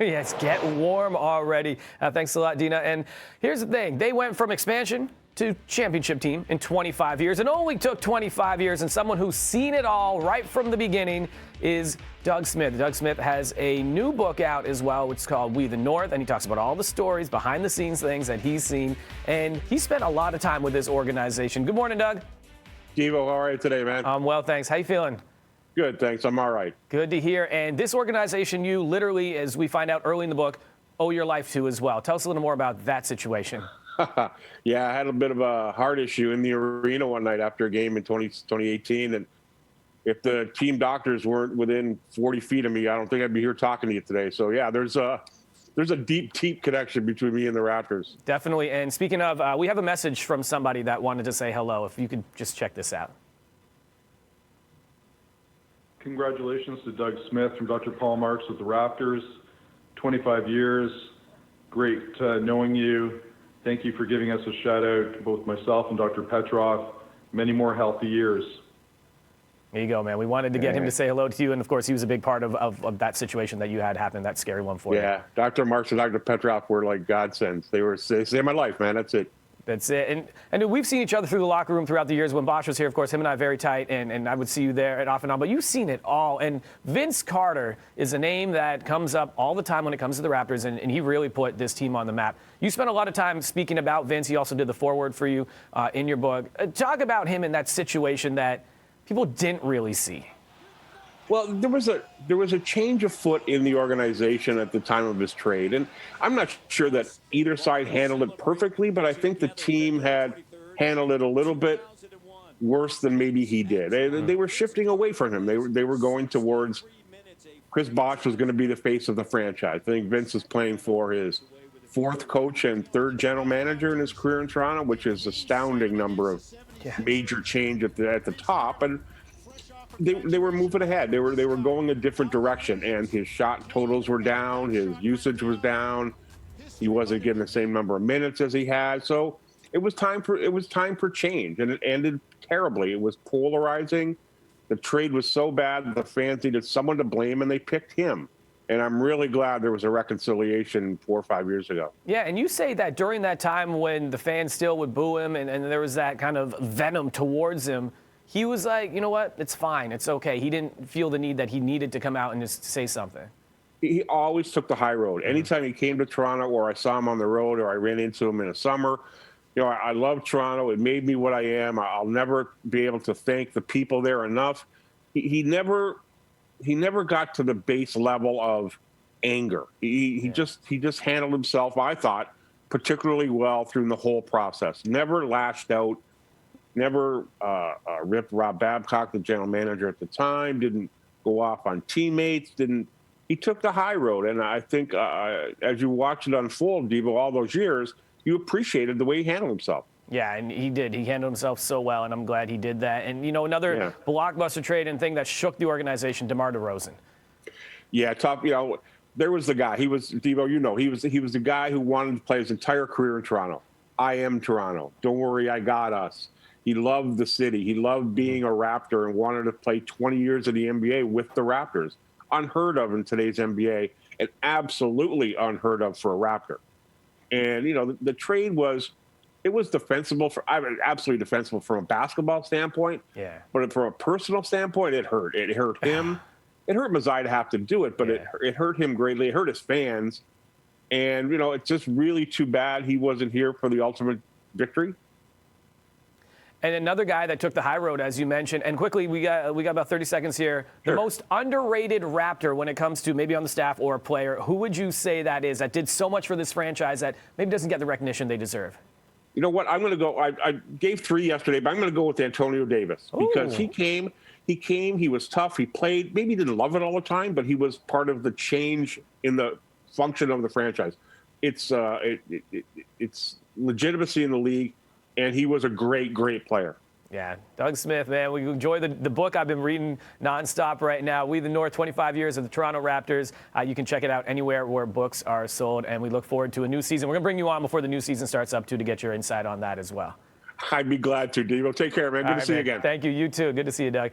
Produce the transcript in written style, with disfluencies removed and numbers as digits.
Yes, get warm already. Thanks a lot, Dina. And here's the thing. They went from expansion to championship team in 25 years. It only took 25 years, and someone who's seen it all right from the beginning is Doug Smith. Doug Smith has a new book out as well, which is called We the North, and he talks about all the stories, behind-the-scenes things that he's seen, and he spent a lot of time with this organization. Good morning, Doug. Devo, how are you today, man? I'm well, thanks. How you feeling? Good, thanks. I'm all right. Good to hear. And this organization you literally, as we find out early in the book, owe your life to as well. Tell us a little more about that situation. Yeah, I had a bit of a heart issue in the arena one night after a game in 2018. And if the team doctors weren't within 40 feet of me, I don't think I'd be here talking to you today. So, yeah, there's a deep, deep connection between me and the Raptors. Definitely. And speaking of, we have a message from somebody that wanted to say hello. If you could just check this out. Congratulations to Doug Smith from Dr. Paul Marks with the Raptors. 25 years. Great knowing you. Thank you for giving us a shout out to both myself and Dr. Petrov. Many more healthy years. There you go, man. We wanted to get him to say hello to you. And, of course, he was a big part of that situation that you had happen, that scary one for you. Yeah, Dr. Marks and Dr. Petrov were like godsends. They saved my life, man. That's it. That's it. And we've seen each other through the locker room throughout the years. When Bosch was here, of course, him and I very tight, and I would see you there and off and on. But you've seen it all. And Vince Carter is a name that comes up all the time when it comes to the Raptors, and he really put this team on the map. You spent a lot of time speaking about Vince. He also did the foreword for you in your book. Talk about him in that situation that people didn't really see. Well, there was a change of foot in the organization at the time of his trade, and I'm not sure that either side handled it perfectly, but I think the team had handled it a little bit worse than maybe he did. They were shifting away from him. They were going towards Chris Bosh was going to be the face of the franchise. I think Vince is playing for his fourth coach and third general manager in his career in Toronto, which is an astounding number of major change at the top. And they were moving ahead. They were going a different direction, and his shot totals were down. His usage was down. He wasn't getting the same number of minutes as he had. So it was time for change, and it ended terribly. It was polarizing. The trade was so bad, the fans needed someone to blame, and they picked him. And I'm really glad there was a reconciliation 4 or 5 years ago. Yeah, and you say that during that time when the fans still would boo him and there was that kind of venom towards him, he was like, you know what, it's fine, it's okay. He didn't feel the need that he needed to come out and just say something. He always took the high road. Anytime he came to Toronto or I saw him on the road or I ran into him in the summer, you know, I love Toronto. It made me what I am. I'll never be able to thank the people there enough. He never got to the base level of anger. He just handled himself, I thought, particularly well through the whole process. Never lashed out. Never ripped Rob Babcock, the general manager at the time. Didn't go off on teammates. He took the high road. And I think as you watch it unfold, Devo, all those years, you appreciated the way he handled himself. Yeah, and he did. He handled himself so well, and I'm glad he did that. And, you know, another blockbuster trade and thing that shook the organization, DeMar DeRozan. Yeah, tough. You know, there was the guy. He was, Devo, you know, he was the guy who wanted to play his entire career in Toronto. I am Toronto. Don't worry, I got us. He loved the city. He loved being a Raptor and wanted to play 20 years in the NBA with the Raptors. Unheard of in today's NBA, and absolutely unheard of for a Raptor. And, you know, the trade was defensible absolutely defensible from a basketball standpoint. Yeah. But from a personal standpoint, it hurt. It hurt him. It hurt Mazai to have to do it, but it hurt him greatly. It hurt his fans. And, you know, it's just really too bad he wasn't here for the ultimate victory. And another guy that took the high road, as you mentioned, and quickly, we got about 30 seconds here. Sure. The most underrated Raptor when it comes to maybe on the staff or a player, who would you say that is, that did so much for this franchise that maybe doesn't get the recognition they deserve? You know what? I'm going to go. I gave 3 yesterday, but I'm going to go with Antonio Davis because he came. He was tough. He played. Maybe he didn't love it all the time, but he was part of the change in the function of the franchise. It's legitimacy in the league. And he was a great, great player. Yeah, Doug Smith, man, we enjoy the book I've been reading nonstop right now. We the North, 25 years of the Toronto Raptors. You can check it out anywhere where books are sold, and we look forward to a new season. We're going to bring you on before the new season starts up, too, to get your insight on that as well. I'd be glad to, Devo. Take care, man. Good to see you again. Thank you. You, too. Good to see you, Doug. All right.